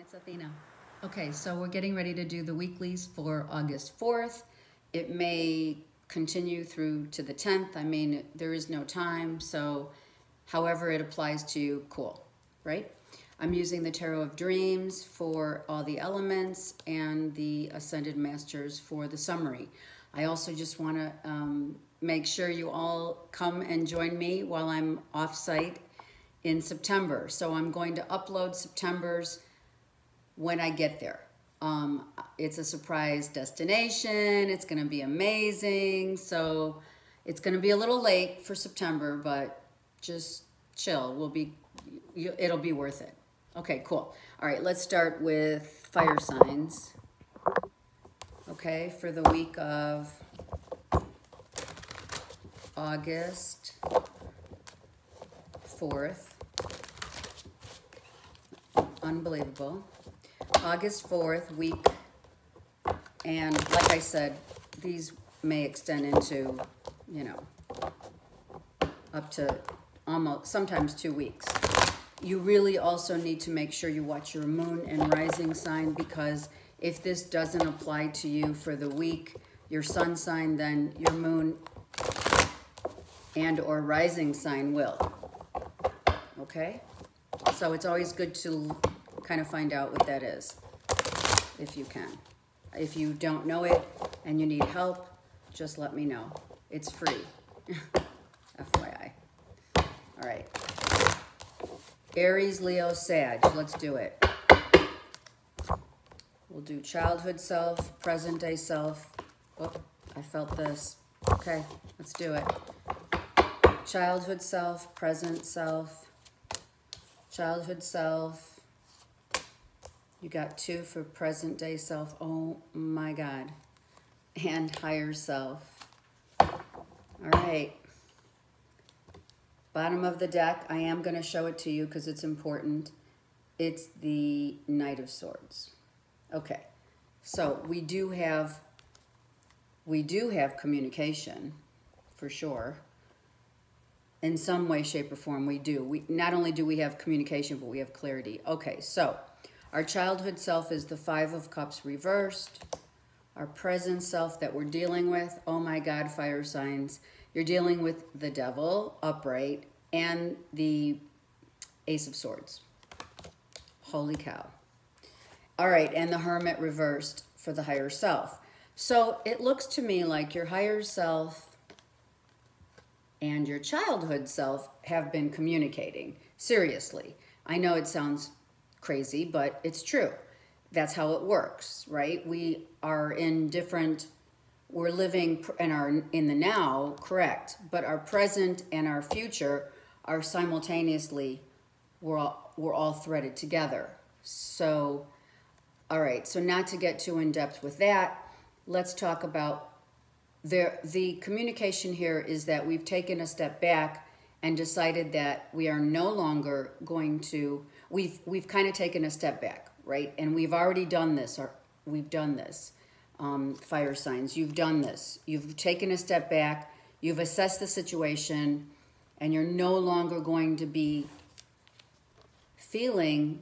It's Athena. Okay, so we're getting ready to do the weeklies for August 4th. It may continue through to the 10th. I mean, there is no time, so however it applies to you, cool, right? I'm using the Tarot of Dreams for all the elements and the Ascended Masters for the summary. I also just want to make sure you all come and join me while I'm off-site in September. So I'm going to upload September's when I get there. It's a surprise destination. It's going to be amazing. So it's going to be a little late for September, but just chill. It'll be worth it. Okay, cool. All right, let's start with fire signs. Okay, for the week of August 4th. Unbelievable. August 4th week, and like I said, these may extend into, you know, up to almost sometimes 2 weeks. You really also need to make sure you watch your moon and rising sign, because if this doesn't apply to you for the week, your sun sign, then your moon and or rising sign will. Okay? So it's always good to kind of find out what that is, if you can. If you don't know it and you need help, just let me know. It's free. FYI. All right. Aries, Leo, Sag. Let's do it. We'll do childhood self, present day self. Oh, I felt this. Okay, let's do it. Childhood self, present self, childhood self. You got 2 for present day self. Oh my God. And higher self. All right. Bottom of the deck. I am going to show it to you because it's important. It's the Knight of Swords. Okay. So we do have communication for sure. In some way, shape, or form, we do. Not only do we have communication, but we have clarity. Okay, so our childhood self is the 5 of Cups reversed. Our present self that we're dealing with, oh my God, fire signs. You're dealing with the Devil, upright, and the Ace of Swords. Holy cow. All right, and the Hermit reversed for the higher self. So it looks to me like your higher self and your childhood self have been communicating. Seriously. I know it sounds crazy, but it's true. That's how it works, right? We are in different, we're living in the now, correct, but our present and our future are simultaneously, we're all threaded together. So, all right, so not to get too in depth with that, let's talk about the communication here is that we've taken a step back and decided that we are no longer going to, we've kind of taken a step back, right? And we've already done this, or we've done this. Fire signs, you've done this. You've taken a step back, you've assessed the situation, and you're no longer going to be feeling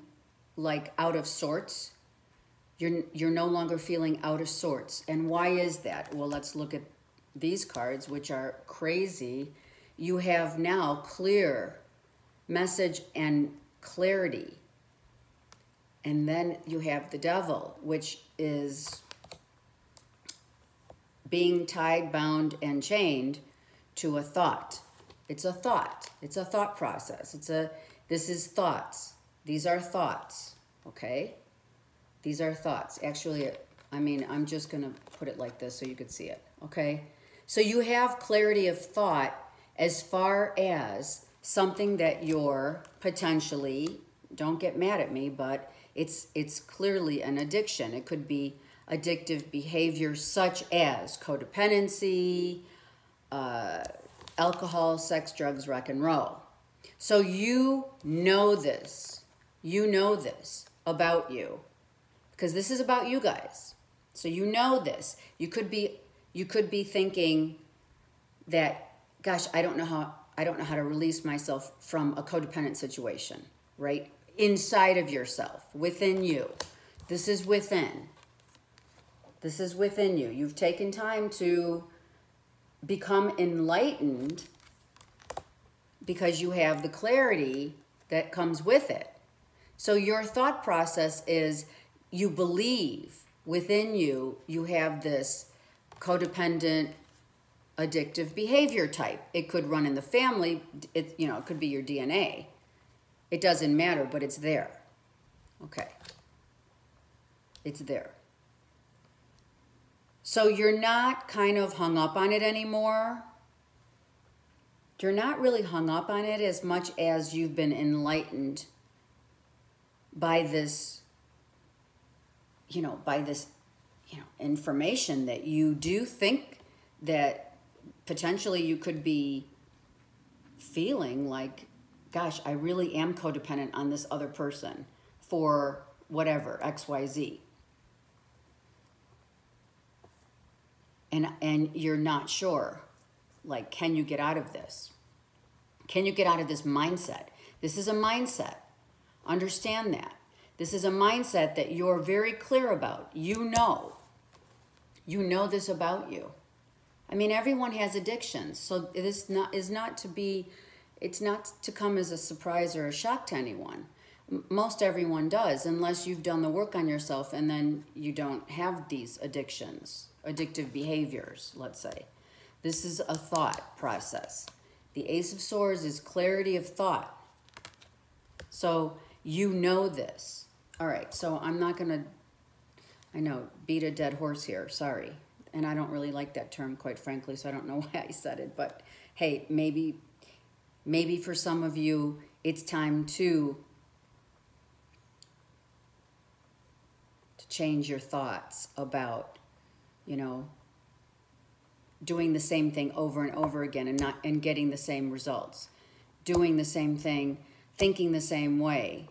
like out of sorts. You're no longer feeling out of sorts. And why is that? Well, let's look at these cards, which are crazy. You have now clear message and clarity. And then you have the Devil, which is being tied, bound, and chained to a thought. It's a thought. It's a thought process. This is thoughts. These are thoughts, okay? These are thoughts. Actually, I mean, I'm just going to put it like this so you could see it, okay? So you have clarity of thought as far as something that you're potentially, don't get mad at me, but it's clearly an addiction. It could be addictive behavior such as codependency, alcohol, sex, drugs, rock and roll. So you know this. You know this about you. Because this is about you guys. So you know this. You could be thinking that, gosh, I don't know how to release myself from a codependent situation, right? inside of yourself, within you. This is within. This is within you. You've taken time to become enlightened because you have the clarity that comes with it. So your thought process is, you believe within you, you have this codependent, addictive behavior type. It could run in the family. It could be your DNA. It doesn't matter, but it's there. Okay. It's there. So you're not kind of hung up on it anymore. You're not really hung up on it as much as you've been enlightened by this, information that you do think that potentially you could be feeling like, gosh, I really am codependent on this other person for whatever, XYZ. And you're not sure, like, can you get out of this? Can you get out of this mindset? This is a mindset. Understand that. This is a mindset that you're very clear about. You know this about you. I mean, everyone has addictions, so it's not to come as a surprise or a shock to anyone. Most everyone does, unless you've done the work on yourself and then you don't have these addictions, addictive behaviors, let's say. This is a thought process. The Ace of Swords is clarity of thought. So you know this. All right, so I'm not going to, beat a dead horse here, sorry. And I don't really like that term, quite frankly, so I don't know why I said it. But hey, maybe for some of you, it's time to change your thoughts about, doing the same thing over and over again and getting the same results. Doing the same thing, thinking the same way.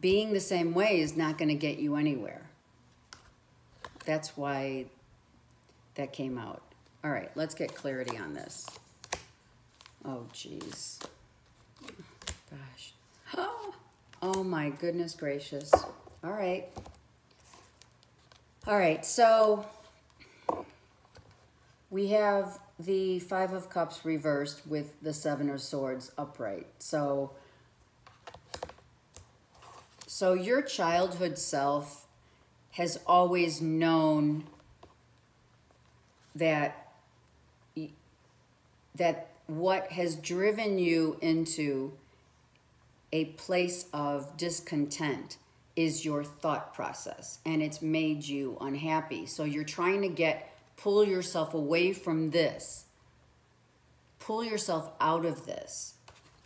Being the same way is not going to get you anywhere. That's why that came out. All right, let's get clarity on this. Oh, geez. Gosh. Oh, my goodness gracious. All right. All right, so we have the Five of Cups reversed with the Seven of Swords upright. So your childhood self has always known that what has driven you into a place of discontent is your thought process, and it's made you unhappy. So you're trying to pull yourself away from this. Pull yourself out of this,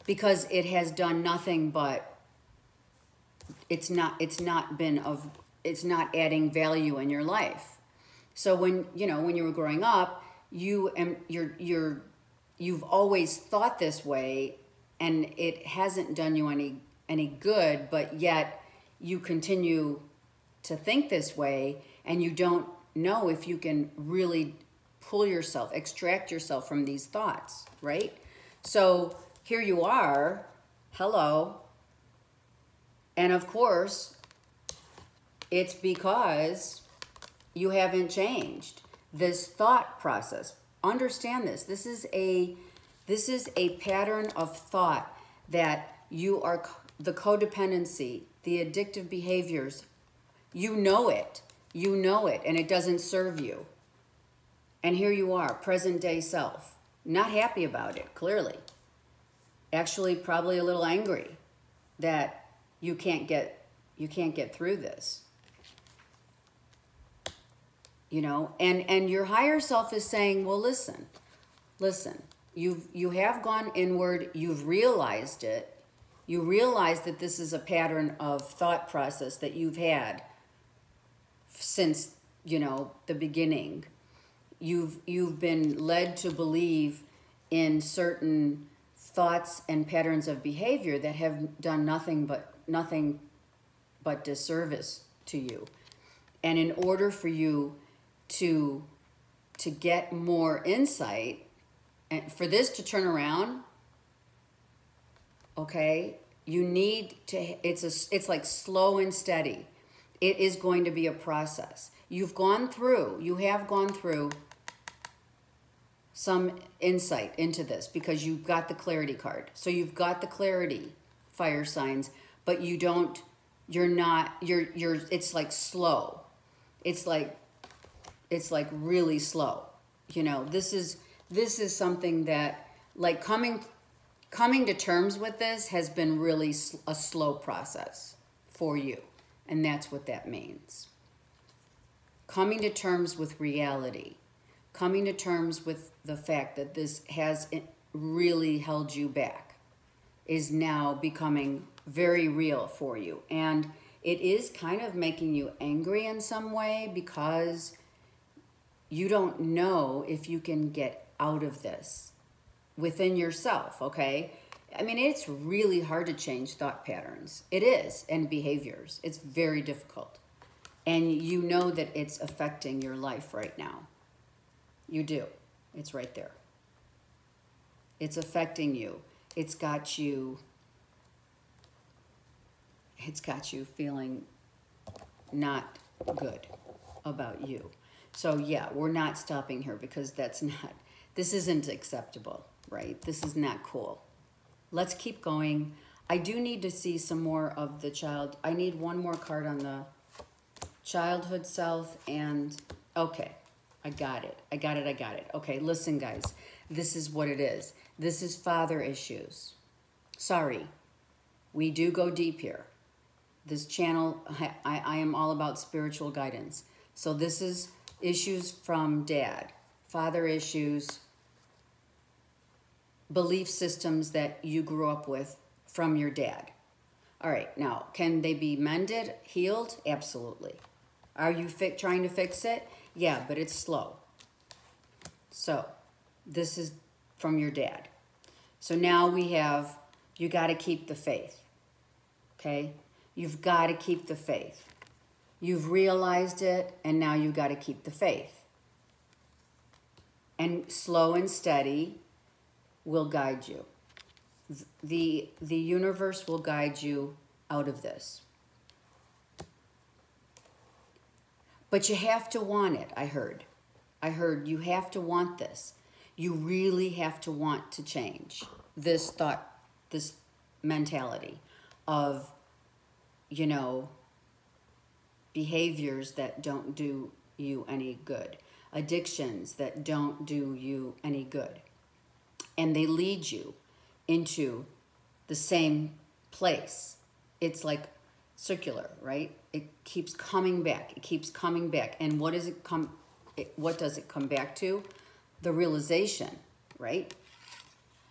because it has done nothing but it's not adding value in your life. So when you were growing up, you've always thought this way, and it hasn't done you any good, but yet you continue to think this way, and you don't know if you can really extract yourself from these thoughts, right? So here you are, hello, and of course, it's because you haven't changed this thought process. Understand this. This is a pattern of thought that you are the codependency, the addictive behaviors. You know it, and it doesn't serve you. And here you are, present day self, not happy about it, clearly. Actually, probably a little angry that you can't get through this. And your higher self is saying, well, listen, you have gone inward, you've realized it. You realize that this is a pattern of thought process that you've had since, the beginning. You've been led to believe in certain thoughts and patterns of behavior that have done nothing but disservice to you. And in order for you to get more insight, and for this to turn around, okay, You need to, it's like slow and steady. It is going to be a process. You have gone through some insight into this because you've got the clarity card. So you've got the clarity, fire signs, but it's like slow. It's like really slow. You know, this is something that, like, coming to terms with this has been really a slow process for you. And that's what that means. Coming to terms with reality. Coming to terms with the fact that this has really held you back is now becoming very real for you. And it is kind of making you angry in some way because you don't know if you can get out of this within yourself, okay? I mean, it's really hard to change thought patterns. It is, and behaviors. It's very difficult. And you know that it's affecting your life right now. You do. It's right there. It's affecting you. It's got you feeling not good about you. So yeah, we're not stopping here because this isn't acceptable, right? This is not cool. Let's keep going. I do need to see some more of the child. I need one more card on the childhood self and, okay, I got it. Okay, listen guys, this is what it is. This is father issues. Sorry, we do go deep here. This channel, I am all about spiritual guidance. So this is issues from dad, father issues, belief systems that you grew up with from your dad. All right, now, can they be mended, healed? Absolutely. Are you trying to fix it? Yeah, but it's slow. So this is from your dad. So now we have, you got to keep the faith, okay? You've got to keep the faith. You've realized it, and now you got to keep the faith. And slow and steady will guide you. The universe will guide you out of this. But you have to want it, I heard. I heard you have to want this. You really have to want to change this thought, this mentality of, you know, behaviors that don't do you any good, addictions that don't do you any good. And they lead you into the same place. It's like circular, right? It keeps coming back. It keeps coming back. And what does it come back to? The realization, right?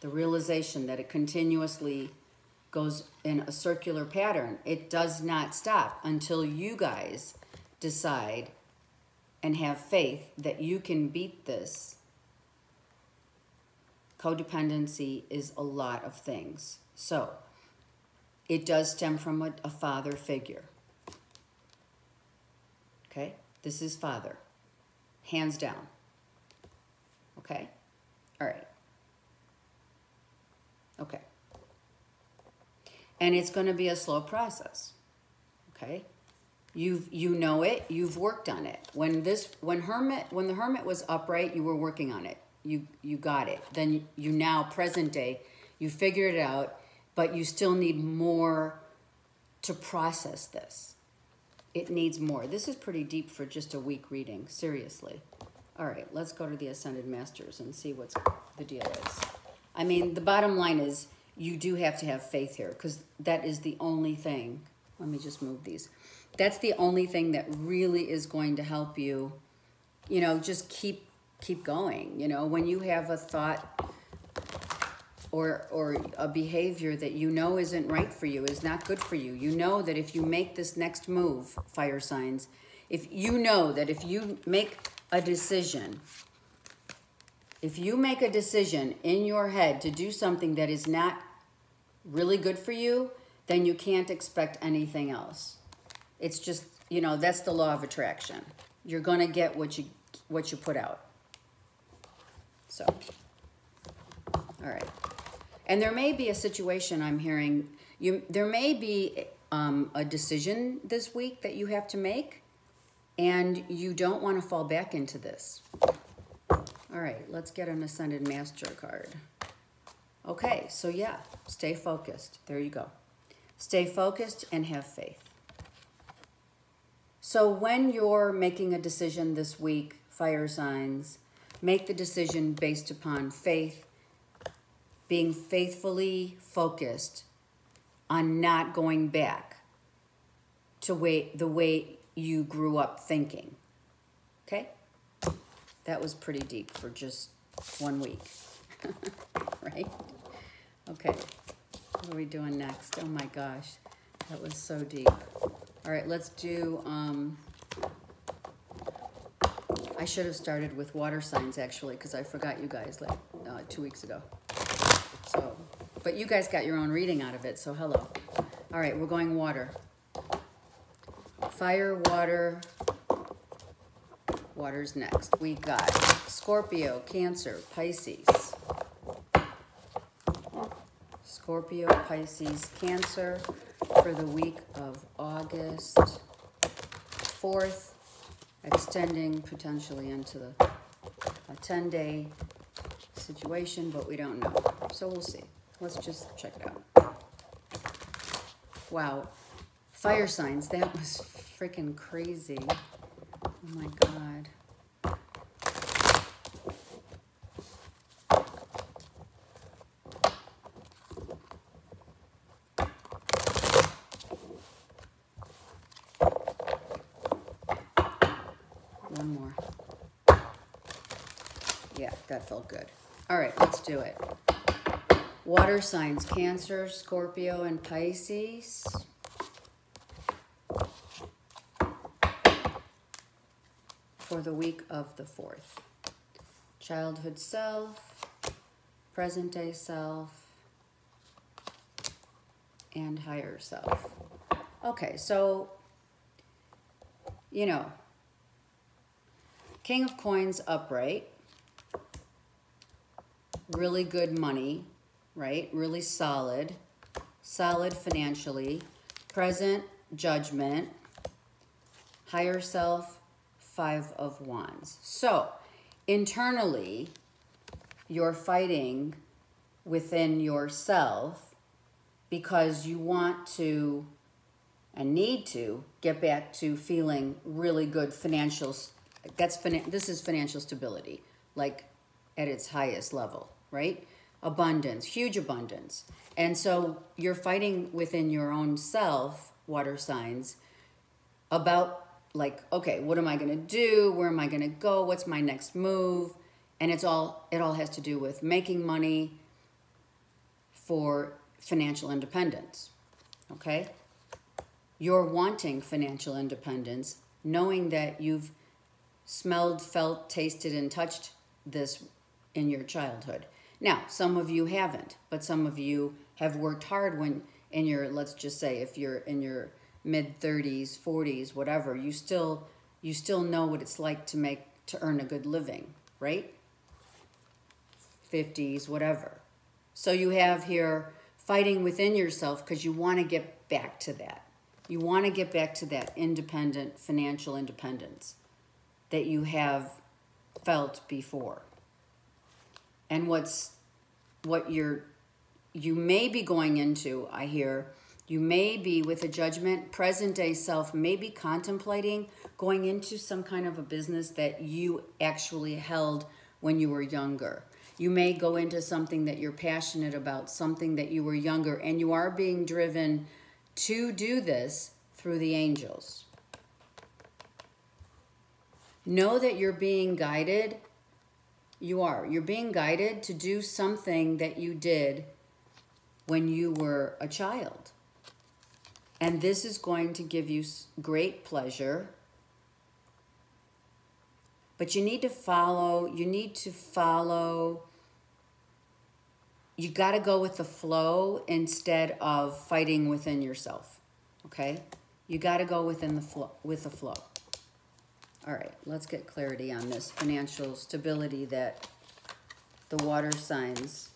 The realization that it continuously goes in a circular pattern. It does not stop until you guys decide and have faith that you can beat this. Codependency is a lot of things. So it does stem from a father figure. Okay? This is father. Hands down. Okay? All right. Okay. And it's going to be a slow process. Okay? You know it, you've worked on it. When the hermit was upright, you were working on it. You got it. Then you now, present day, you figured it out, but you still need more to process this. It needs more. This is pretty deep for just a week reading, seriously. All right, let's go to the Ascended Masters and see what the deal is. I mean, the bottom line is you do have to have faith here because that is the only thing. Let me just move these. That's the only thing that really is going to help you, you know, just keep going. You know, when you have a thought or a behavior that you know isn't right for you, is not good for you. You know that if you make this next move, fire signs, if you know that if you make a decision, in your head to do something that is not really good for you, then you can't expect anything else. It's just, you know, that's the law of attraction. You're going to get what you put out. So, all right. And there may be a situation I'm hearing, There may be a decision this week that you have to make, and you don't want to fall back into this. All right, let's get an Ascended Master card. Okay, so yeah, stay focused. There you go. Stay focused and have faith. So when you're making a decision this week, fire signs, make the decision based upon faith, being faithfully focused on not going back to the way you grew up thinking. Okay? That was pretty deep for just 1 week. Right? Okay. What are we doing next? Oh my gosh. That was so deep. All right, let's do, I should have started with water signs actually, because I forgot you guys like 2 weeks ago. So, but you guys got your own reading out of it, so hello. All right, we're going water. Fire, water. Water's next. We got Scorpio, Cancer, Pisces. Scorpio, Pisces, Cancer for the week of August 4th, extending potentially into a 10-day situation, but we don't know. So we'll see. Let's just check it out. Wow. Fire signs. That was freaking crazy. Oh my God. One more. Yeah, that felt good. All right, let's do it. Water signs, Cancer, Scorpio, and Pisces. For the week of the 4th. Childhood self, present day self, and higher self. Okay, so, you know, King of Coins upright, really good money, right? Really solid financially, present, Judgment, higher self, 5 of Wands. So, internally, you're fighting within yourself because you want to and need to get back to feeling really good financial. This is financial stability, like at its highest level, right? Abundance, huge abundance. And so you're fighting within your own self, water signs, about like, okay, what am I going to do? Where am I going to go? What's my next move? And it all has to do with making money for financial independence, okay? You're wanting financial independence, knowing that you've smelled, felt, tasted, and touched this in your childhood. Now, some of you haven't, but some of you have worked hard when in your, let's just say, if you're in your mid-30s, 40s, whatever, you still know what it's like to earn a good living, right? 50s, whatever. So you have here fighting within yourself because you want to get back to that. You want to get back to that independent, financial independence that you have felt before. And you may be going into, I hear, you may be with a Judgment, present day self, maybe contemplating going into some kind of a business that you actually held when you were younger. You may go into something that you're passionate about, something that you were younger, and you are being driven to do this through the angels. Know that you're being guided. You're being guided to do something that you did when you were a child. And this is going to give you great pleasure. But you need to follow, you got to go with the flow instead of fighting within yourself, okay? You got to go with the flow. All right, let's get clarity on this financial stability that the water signs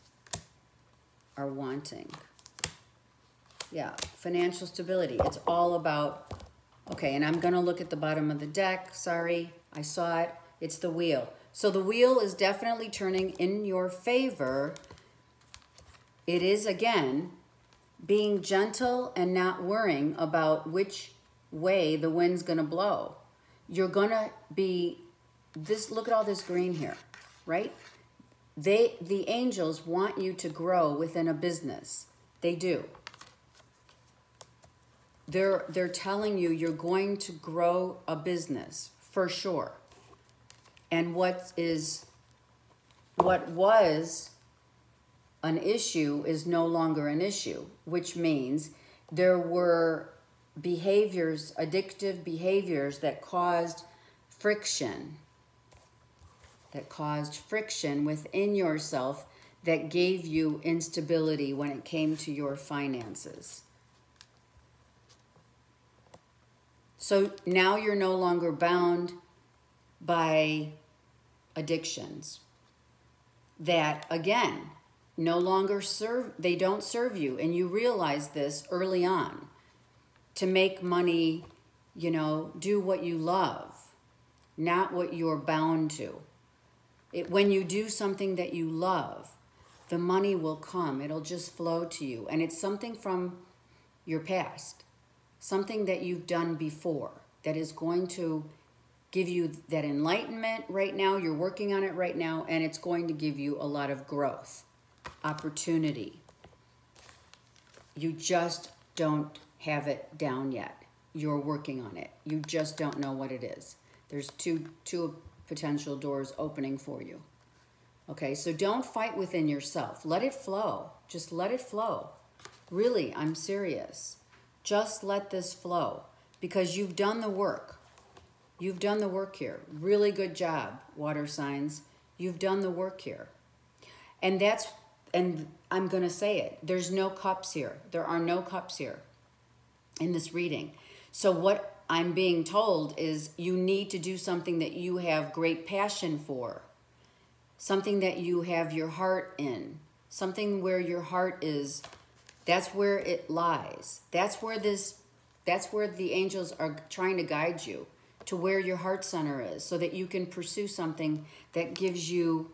are wanting. Yeah, financial stability. It's all about, okay, and I'm going to look at the bottom of the deck. Sorry, I saw it. It's the wheel. So the wheel is definitely turning in your favor. It is, again, being gentle and not worrying about which way the wind's going to blow. You're going to be, look at all this green here, right? The angels want you to grow within a business. They do. They're telling you you're going to grow a business for sure. And what was an issue is no longer an issue, which means there were behaviors, addictive behaviors that caused friction within yourself that gave you instability when it came to your finances. So now you're no longer bound by addictions that, again, no longer they don't serve you. And you realize this early on. To make money, do what you love, not what you're bound to. When you do something that you love, the money will come. It'll just flow to you. And it's something from your past, something that you've done before that is going to give you that enlightenment right now. You're working on it right now, and it's going to give you a lot of growth, opportunity. You just don't have it down yet. You're working on it. You just don't know what it is. There's two potential doors opening for you. Okay, so don't fight within yourself. Let it flow. Just let it flow. Really, I'm serious. Just let this flow because you've done the work. You've done the work here. Really good job, water signs. You've done the work here. And I'm going to say it. There's no cups here. There are no cups here in this reading. So what I'm being told is you need to do something that you have great passion for, something that you have your heart in, something where your heart is, that's where it lies. That's where the angels are trying to guide you to where your heart center is so that you can pursue something that gives you,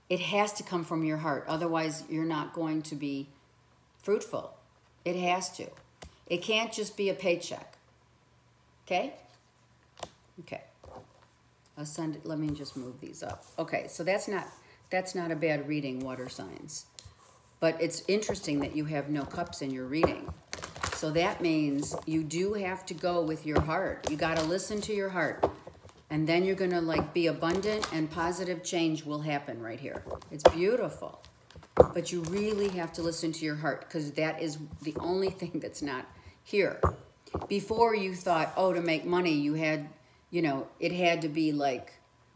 it has to come from your heart. Otherwise, you're not going to be fruitful. It has to. It can't just be a paycheck. Okay? Okay. I'll send it. Let me just move these up. Okay, so that's not a bad reading, water signs. But it's interesting that you have no cups in your reading. So that means you do have to go with your heart. You got to listen to your heart. And then you're going to be abundant and positive change will happen right here. It's beautiful. But you really have to listen to your heart because that is the only thing that's not here. Before you thought, to make money, you had, it had to be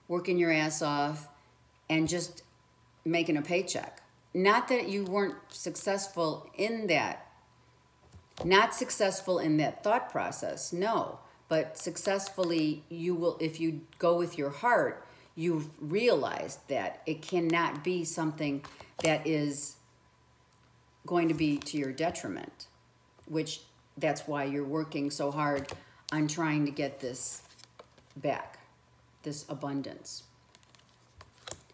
working your ass off and just making a paycheck. Not that you weren't successful in that. Not successful in that thought process, no. But successfully, you will, if you go with your heart, you've realized that it cannot be something that is going to be to your detriment, which that's why you're working so hard on trying to get this back, this abundance.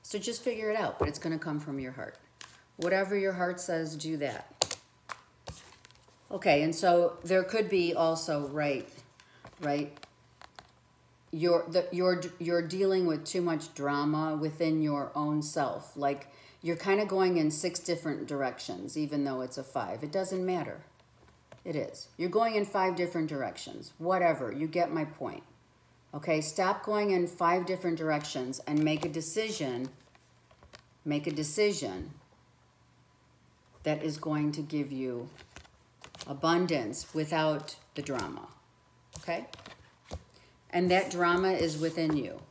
So just figure it out, but it's going to come from your heart. Whatever your heart says, do that. Okay, and so there could be also, right, you're dealing with too much drama within your own self. You're kind of going in 6 different directions, even though it's a 5. It doesn't matter. It is. You're going in 5 different directions. Whatever. You get my point. Okay? Stop going in 5 different directions and make a decision. Make a decision that is going to give you abundance without the drama. Okay? And that drama is within you.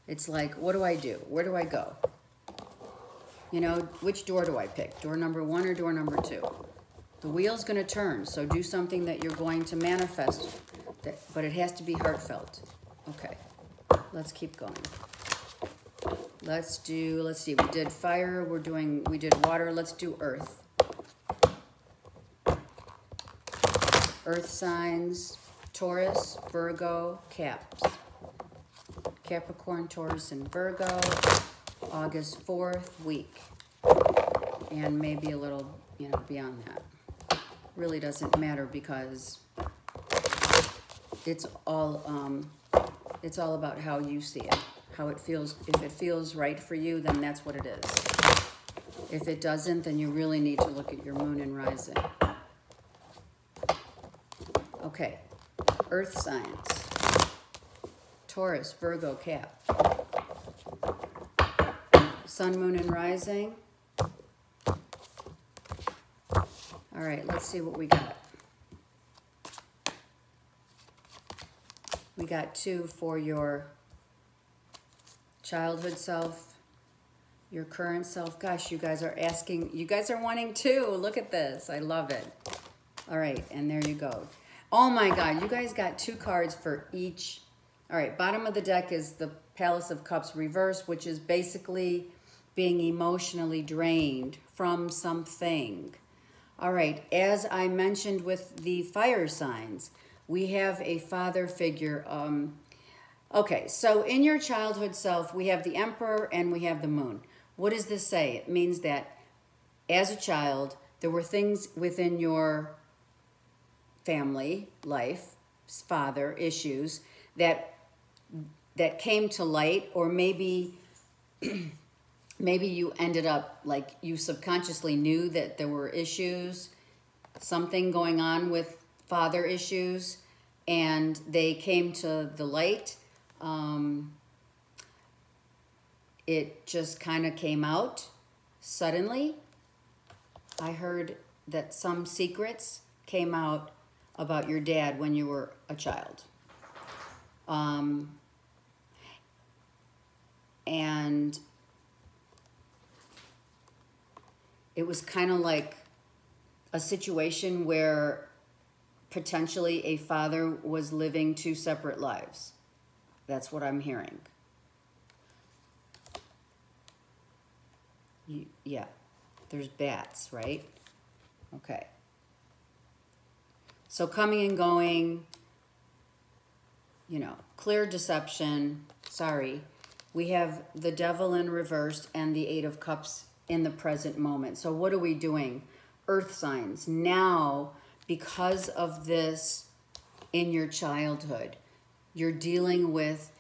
It's like, what do I do? Where do I go? Which door do I pick? Door number 1 or door number 2? The wheel's going to turn, so do something that you're going to manifest, but it has to be heartfelt. Okay, let's keep going. Let's see, we did fire, we did water, let's do earth. Earth signs, Taurus, Virgo, Capricorn, Taurus, and Virgo, August 4th week. And maybe a little, beyond that. Really doesn't matter because it's all about how you see it, how it feels. If it feels right for you, then that's what it is. If it doesn't, then you really need to look at your moon and rising. Okay, Earth signs, Taurus, Virgo, Cap. Sun, moon, and rising. All right, let's see what we got. We got 2 for your childhood self, your current self. Gosh, you guys are wanting 2. Look at this. I love it. All right, and there you go. Oh my God, you guys got 2 cards for each. All right, bottom of the deck is the Palace of Cups reverse, which is basically being emotionally drained from something. All right, as I mentioned with the fire signs, we have a father figure. Okay, so in your childhood self, we have the Emperor and we have the Moon. What does this say? It means that as a child, there were things within your family life, father issues, that came to light, or maybe maybe you ended up, like, you subconsciously knew that there were issues, something going on with father issues, and they came to the light. It just kind of came out suddenly. I heard that some secrets came out about your dad when you were a child. And it was kind of like a situation where potentially a father was living 2 separate lives. That's what I'm hearing. Yeah, there's bats, right? Okay. So coming and going, clear deception. Sorry. We have the Devil in reverse and the 8 of Cups in the present moment. So what are we doing? Earth signs. Now, because of this in your childhood, you're dealing with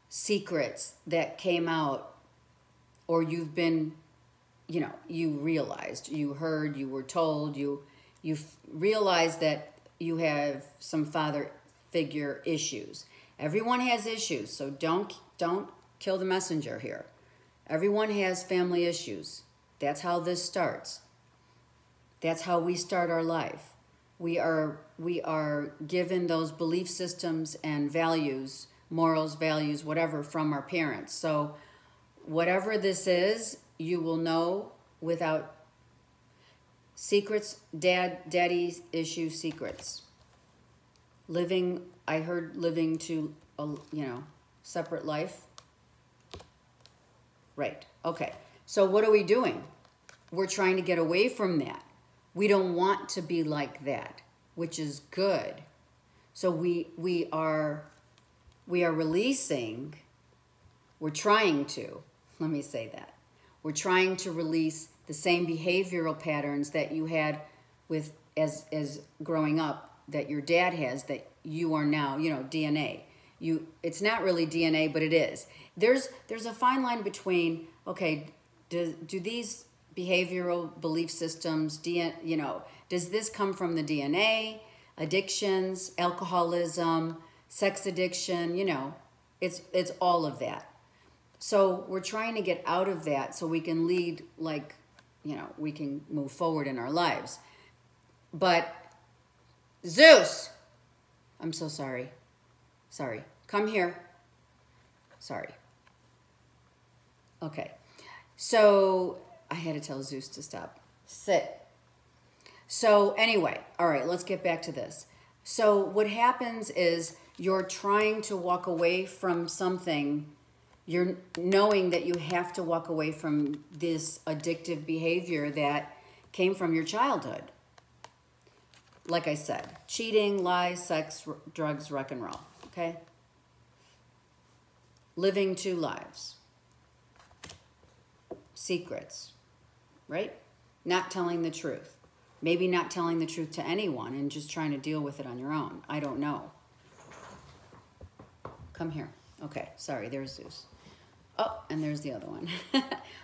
secrets that came out, or you've been, you realized, you heard, you were told, you realized that you have some father figure issues. Everyone has issues, so don't kill the messenger here. Everyone has family issues. That's how this starts. That's how we start our life. We are given those belief systems and values, morals, values, whatever, from our parents. So whatever this is, you will know without secrets, daddy's issue secrets. I heard living to, separate life. Right, okay. So what are we doing? We're trying to get away from that. We don't want to be like that, which is good. So we are releasing, we're trying to, let me say that. We're trying to release the same behavioral patterns that you had with as growing up, that your dad has, that you are now, DNA. It's not really DNA, but it is. There's a fine line between, okay, do these behavioral belief systems, does this come from the DNA, addictions, alcoholism, sex addiction, it's all of that. So we're trying to get out of that so we can lead, like, we can move forward in our lives. But Zeus, I'm so sorry. Sorry. Come here. Sorry. Okay. So I had to tell Zeus to stop. Sit. So anyway, all right, let's get back to this. So what happens is you're trying to walk away from something. You're knowing that you have to walk away from this addictive behavior that came from your childhood. like I said, cheating, lies, sex, drugs, rock and roll, okay? Living two lives. Secrets, right? Not telling the truth. Maybe not telling the truth to anyone and just trying to deal with it on your own. I don't know. Come here. Okay, sorry, there's Zeus. Oh, and there's the other one.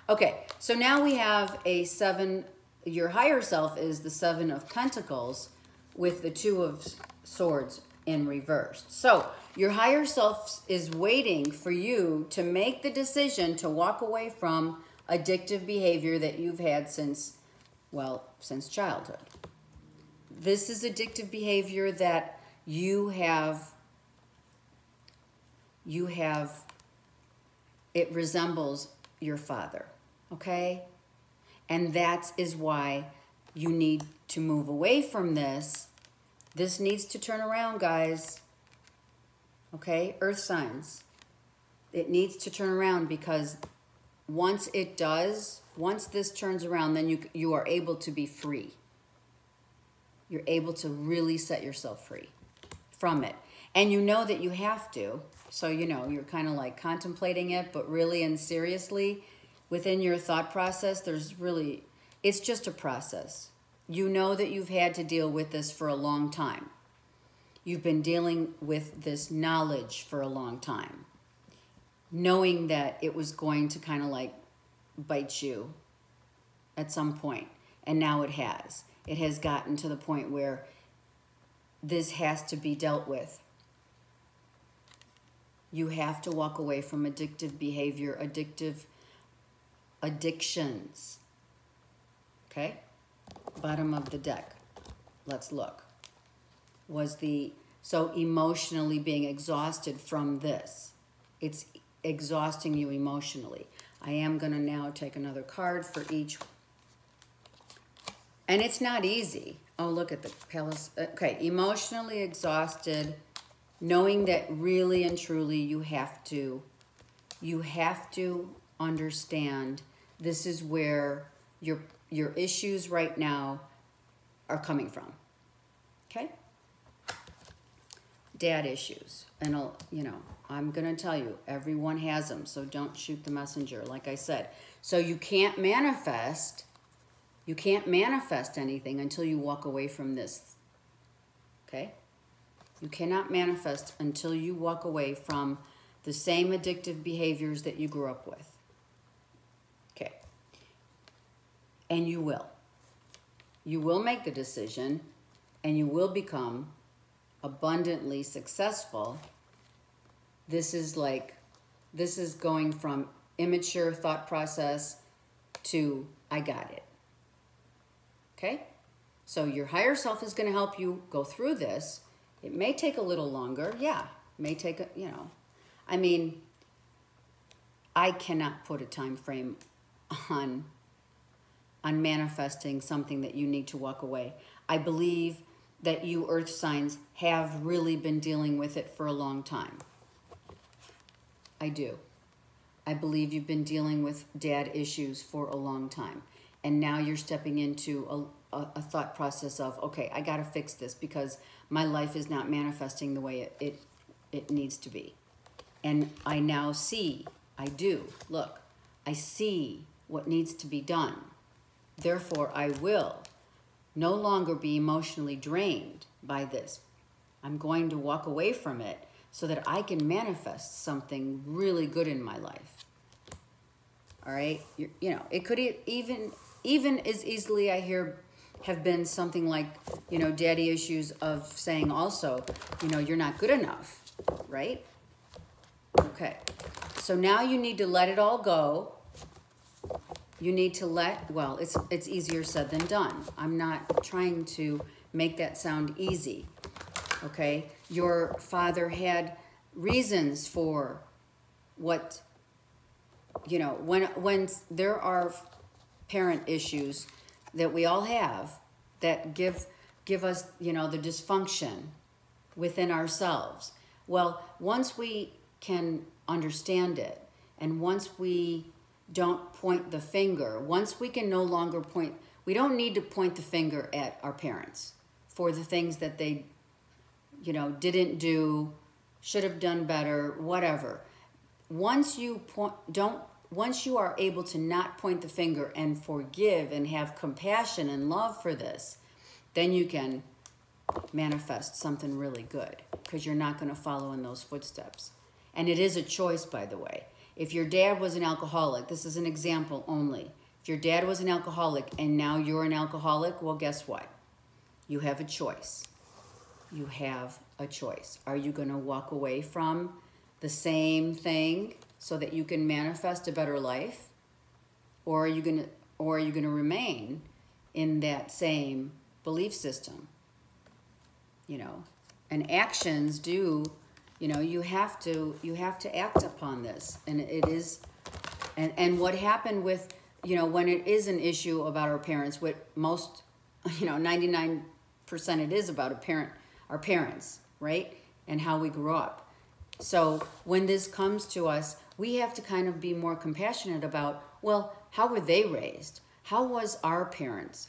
Okay, so now we have a 7. Your higher self is the 7 of Pentacles with the 2 of Swords in reverse. So your higher self is waiting for you to make the decision to walk away from addictive behavior that you've had since childhood. This is addictive behavior that you have, it resembles your father, okay? And that is why you need to move away from this. This needs to turn around, guys. Okay, earth signs. It needs to turn around, because once it does, once this turns around, then you are able to be free. You're able to really set yourself free from it. And you know that you have to. So, you know, you're kind of like contemplating it, but really and seriously, within your thought process, it's just a process. You know that you've had to deal with this for a long time. You've been dealing with this knowledge for a long time, knowing that it was going to kind of like bite you at some point. And now it has. It has gotten to the point where this has to be dealt with. You have to walk away from addictive behavior, addictions. Okay? Bottom of the deck. Let's look. So emotionally being exhausted from this. It's exhausting you emotionally. I am going to now take another card for each. And it's not easy. Oh, look at the palace. Okay, emotionally exhausted, knowing that really and truly you have to understand this is where your issues right now are coming from. Okay? Dad issues. And, you know, I'm going to tell you, everyone has them, so don't shoot the messenger, like I said. So you can't manifest anything until you walk away from this. Okay? You cannot manifest until you walk away from the same addictive behaviors that you grew up with. Okay. And you will. You will make the decision, and you will become abundantly successful. This is going from immature thought process to I got it. Okay? So your higher self is going to help you go through this. It may take a little longer. Yeah. It may take I mean, I cannot put a time frame on manifesting something that you need to walk away. I believe that you earth signs have really been dealing with it for a long time. I do. I believe you've been dealing with dad issues for a long time. And now you're stepping into a thought process of, okay, I got to fix this because my life is not manifesting the way it needs to be. And I now see, I see what needs to be done. Therefore, I will no longer be emotionally drained by this. I'm going to walk away from it so that I can manifest something really good in my life. All right? It could even as easily, I hear, have been something like, daddy issues of saying also, you're not good enough, right? Okay. So now you need to let it all go. You need to it's easier said than done. I'm not trying to make that sound easy, okay? Your father had reasons for what, when there are parent issues that we all have that give us, the dysfunction within ourselves. Well, once we can understand it, and once we don't point the finger, once we can no longer we don't need to point the finger at our parents for the things that they, you know, didn't do, should have done better, whatever. Once you are able to not point the finger and forgive and have compassion and love for this, then you can manifest something really good, because you're not going to follow in those footsteps. And it is a choice, by the way. If your dad was an alcoholic, this is an example only. If your dad was an alcoholic and now you're an alcoholic, well, guess what? You have a choice. You have a choice. Are you going to walk away from the same thing so that you can manifest a better life? Or are you going to remain in that same belief system? You know, and actions do, you know, you have to act upon this. And it is, and what happened with, you know, when it is an issue about our parents, what most, you know, 99% it is about our parents, right? And how we grew up. So when this comes to us, we have to kind of be more compassionate about, well, how were they raised? How were our parents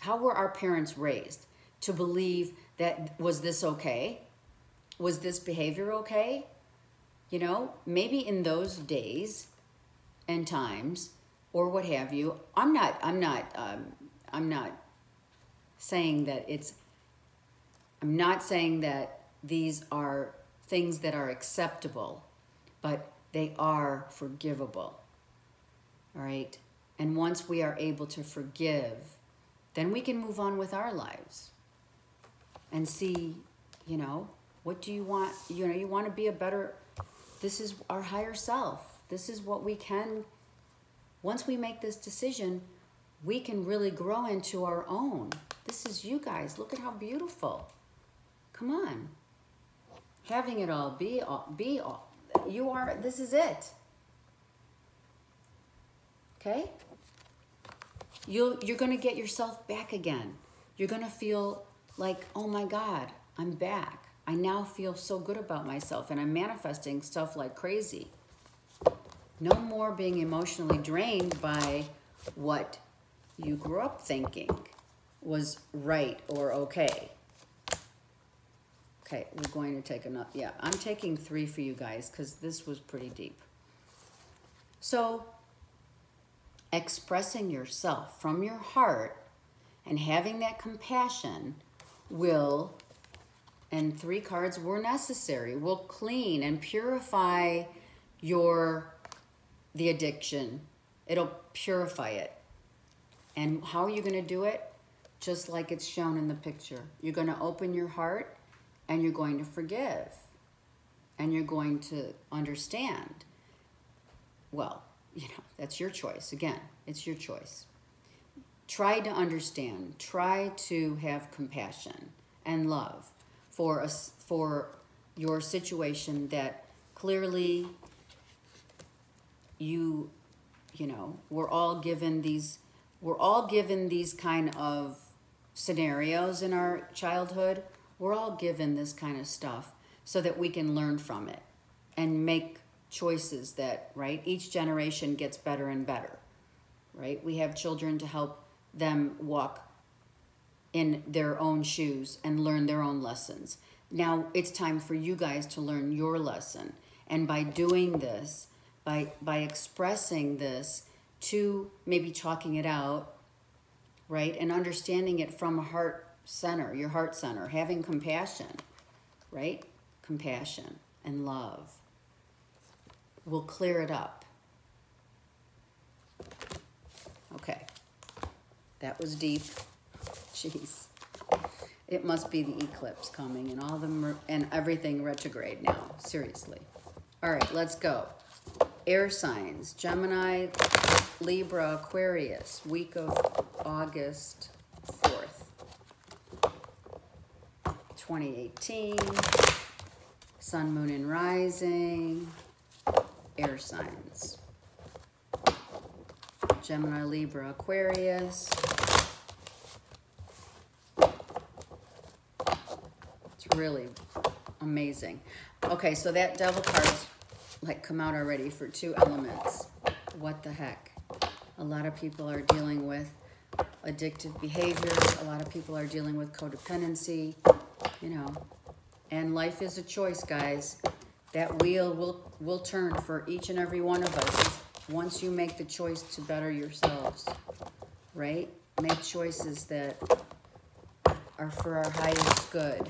raised to believe that, was this okay? Was this behavior okay? You know, maybe in those days and times, or what have you. I'm not saying that I'm not saying that these are things that are acceptable, but they are forgivable. All right? And once we are able to forgive, then we can move on with our lives and see, you know, what do you want? You know, you want to be a better, this is our higher self. This is what we can, once we make this decision, we can really grow into our own. This is you guys. Look at how beautiful. Come on. Having it all, be all. You are, this is it. Okay? You're going to get yourself back again. You're going to feel like, oh my God, I'm back. I now feel so good about myself, and I'm manifesting stuff like crazy. No more being emotionally drained by what you grew up thinking was right or okay. Okay, we're going to take another. Yeah, I'm taking 3 for you guys because this was pretty deep. So, expressing yourself from your heart and having that compassion will, and 3 cards were necessary, will clean and purify the addiction. It'll purify it. And how are you going to do it? Just like it's shown in the picture. You're going to open your heart and you're going to forgive. And you're going to understand. Well, you know, that's your choice. Again, it's your choice. Try to understand. Try to have compassion and love for your situation that clearly you know, we're all given these kind of scenarios in our childhood. We're all given this kind of stuff so that we can learn from it and make choices that, right? Each generation gets better and better, right? We have children to help them walk in their own shoes and learn their own lessons. Now it's time for you guys to learn your lesson. And by doing this, by expressing this, to maybe talking it out, right? And understanding it from a heart center, your heart center, having compassion, right? Compassion and love will clear it up. Okay. That was deep. Jeez. It must be the eclipse coming and all them and everything retrograde now. Seriously. All right, let's go. Air signs, Gemini, Libra, Aquarius, week of August 4th, 2018, Sun, Moon, and Rising, air signs, Gemini, Libra, Aquarius. It's really amazing. Okay, so that devil card's like come out already for 2 elements. What the heck? A lot of people are dealing with addictive behaviors. A lot of people are dealing with codependency. you know. And life is a choice, guys. That wheel will turn for each and every one of us once you make the choice to better yourselves, right? Make choices that are for our highest good.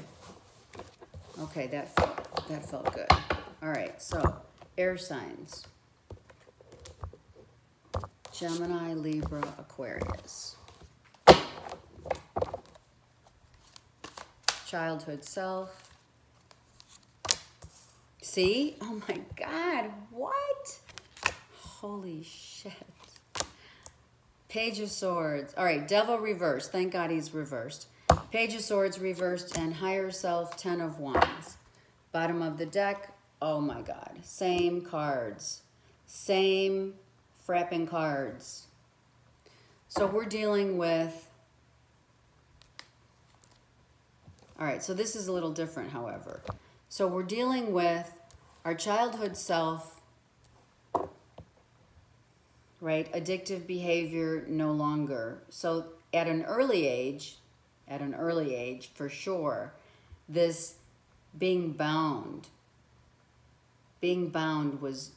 Okay, that felt good. All right, so air signs. Gemini, Libra, Aquarius. Childhood self. See? Oh my God, what? Holy shit. Page of Swords. All right, Devil reversed. Thank God he's reversed. Page of Swords reversed and higher self, 10 of Wands. Bottom of the deck, oh my God. Same cards. Same frapping cards. So we're dealing with... All right, so this is a little different, however. So we're dealing with our childhood self, right? Addictive behavior no longer. So at an early age, for sure, this being bound was,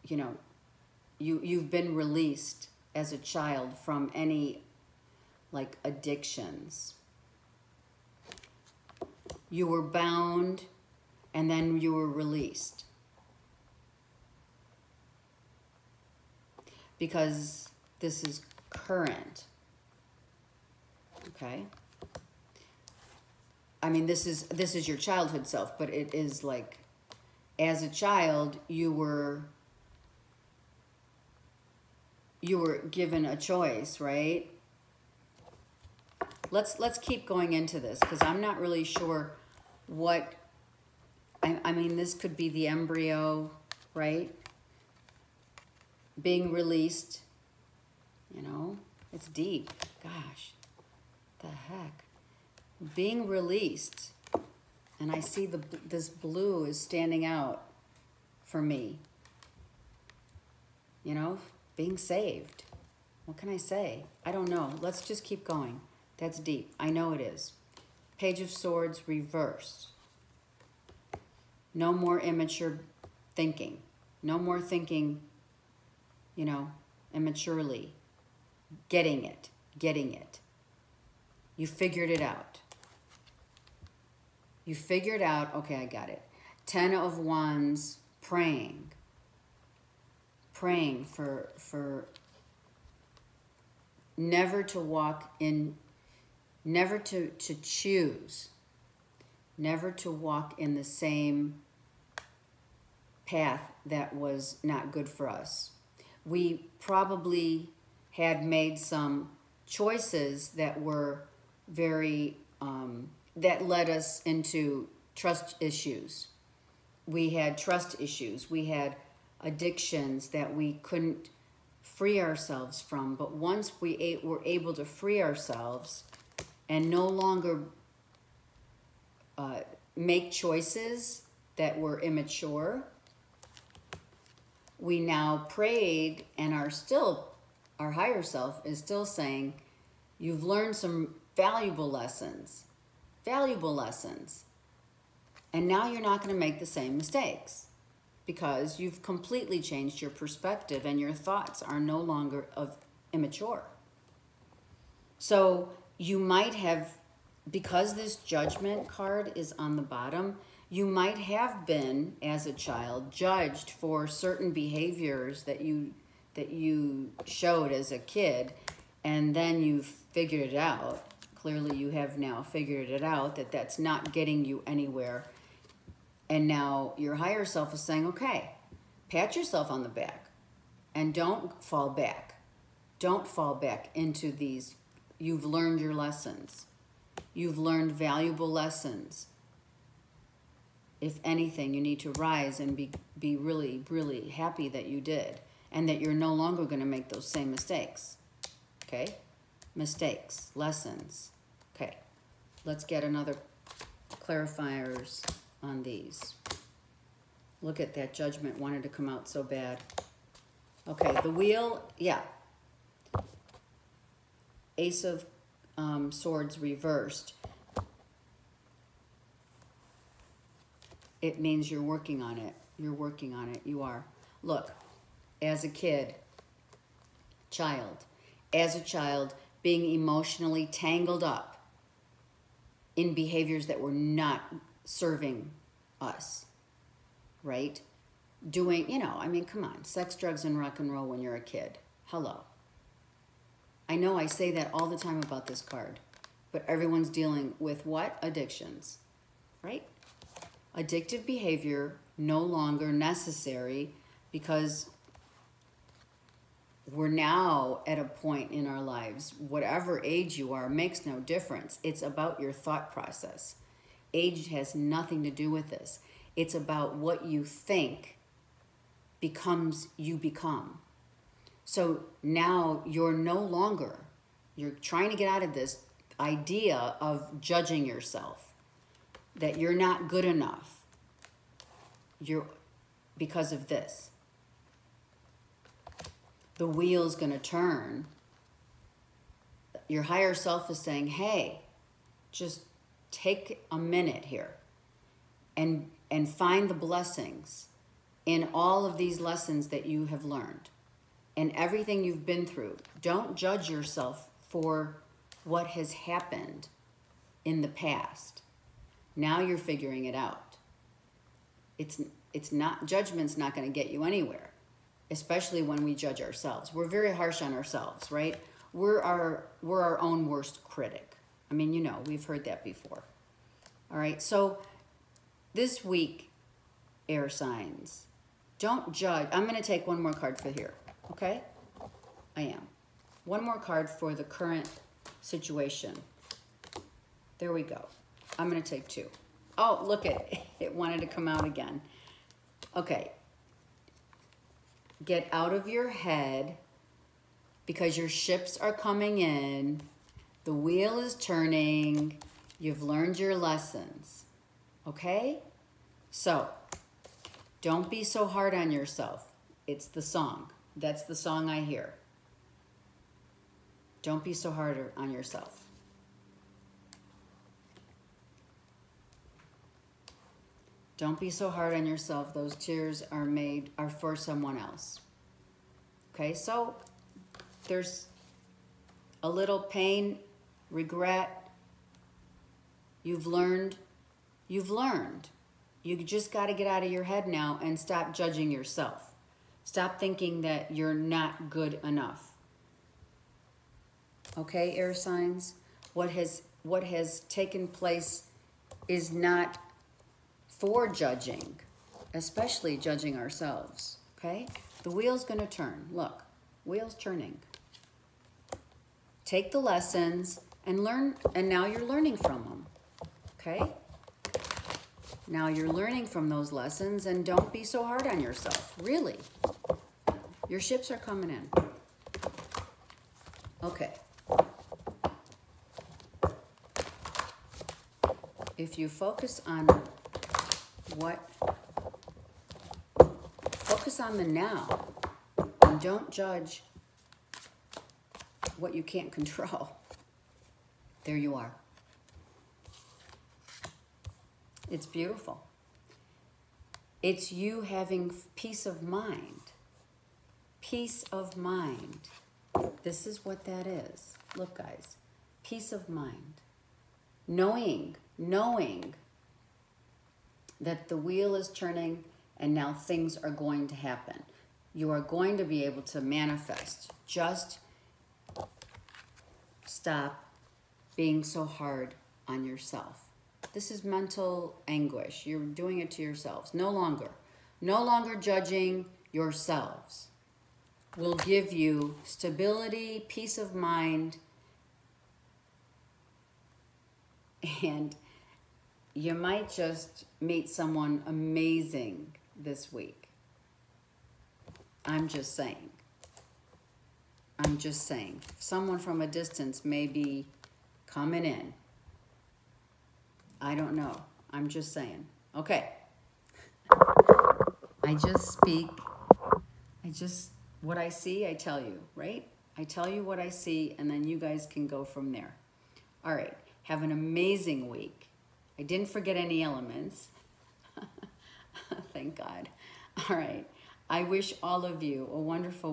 you know, you've been released as a child from any, like, addictions. You were bound, and then you were released. Because this is current. Okay? I mean, this is your childhood self, but it is like, as a child, you were given a choice, right? Let's keep going into this, because I'm not really sure what... I mean, this could be the embryo, right? Being released, you know? It's deep. Gosh, the heck? Being released, and I see this blue is standing out for me. You know, being saved. What can I say? I don't know. Let's just keep going. That's deep. I know it is. Page of Swords reversed. No more immature thinking. No more thinking, you know, immaturely. Getting it. You figured it out. You figured out, okay, I got it. 10 of Wands, praying. Praying for never to walk in, never to choose, never to walk in the same path that was not good for us. We probably had made some choices that were very, that led us into trust issues. We had trust issues. We had addictions that we couldn't free ourselves from. But once we were able to free ourselves and no longer make choices that were immature, we now prayed, and our higher self is still saying, you've learned some valuable lessons, and now you're not going to make the same mistakes because you've completely changed your perspective and your thoughts are no longer immature. So you might have, because this Judgment card is on the bottom, you might have been, as a child, judged for certain behaviors that you showed as a kid, and then you figured it out. Clearly you have now figured it out that that's not getting you anywhere. And now your higher self is saying, okay, pat yourself on the back and don't fall back. Don't fall back into these. You've learned your lessons. You've learned valuable lessons. If anything, you need to rise and be really, really happy that you did and that you're no longer going to make those same mistakes. Okay? Mistakes, lessons. Okay. Let's get another clarifiers on these. Look at that Judgment wanted to come out so bad. Okay, the wheel, yeah. Ace of Swords reversed. it means you're working on it. You're working on it. You are. Look, as a kid, as a child, being emotionally tangled up in behaviors that were not serving us, right? Doing, I mean, come on, sex, drugs, and rock and roll when you're a kid. Hello. I know I say that all the time about this card, but everyone's dealing with what? Addictions, right? Addictive behavior, no longer necessary, because we're now at a point in our lives, whatever age you are, makes no difference. It's about your thought process. Age has nothing to do with this. It's about what you think becomes you become. So now you're trying to get out of this idea of judging yourself, that you're not good enough. Because of this. The wheel's going to turn. Your higher self is saying, hey, just take a minute here and find the blessings in all of these lessons that you have learned and everything you've been through. Don't judge yourself for what has happened in the past. Now you're figuring it out. Judgment's not going to get you anywhere, especially when we judge ourselves. We're very harsh on ourselves, right? We're our own worst critic. I mean, we've heard that before. All right, so this week, air signs, don't judge. I'm going to take one more card for here, okay? I am. One more card for the current situation. There we go. I'm going to take two. Oh, look it wanted to come out again. Okay. Get out of your head because your ships are coming in. The wheel is turning. You've learned your lessons. Okay? So, don't be so hard on yourself. It's the song. That's the song I hear. Don't be so hard on yourself. Don't be so hard on yourself. Those tears are for someone else. Okay, so there's a little pain, regret. You've learned. You just got to get out of your head now and stop judging yourself. Stop thinking that you're not good enough. Okay, air signs? What has taken place is not for judging, especially judging ourselves, okay? The wheel's going to turn. Look, wheel's turning. Take the lessons and learn, and now you're learning from them, okay? Now you're learning from those lessons, and don't be so hard on yourself, really. Your ships are coming in. Okay. If you focus on focus on the now and don't judge what you can't control. There you are. It's beautiful. It's you having peace of mind. Peace of mind. This is what that is. Look, guys. Peace of mind. Knowing that the wheel is turning and now things are going to happen. You are going to be able to manifest. Just stop being so hard on yourself. This is mental anguish. You're doing it to yourselves. No longer judging yourselves will give you stability, peace of mind, and you might just meet someone amazing this week. I'm just saying. Someone from a distance may be coming in. I don't know. I'm just saying. Okay. What I see, I tell you, right? I tell you what I see, and then you guys can go from there. All right. Have an amazing week. I didn't forget any elements. thank God. All right. I wish all of you a wonderful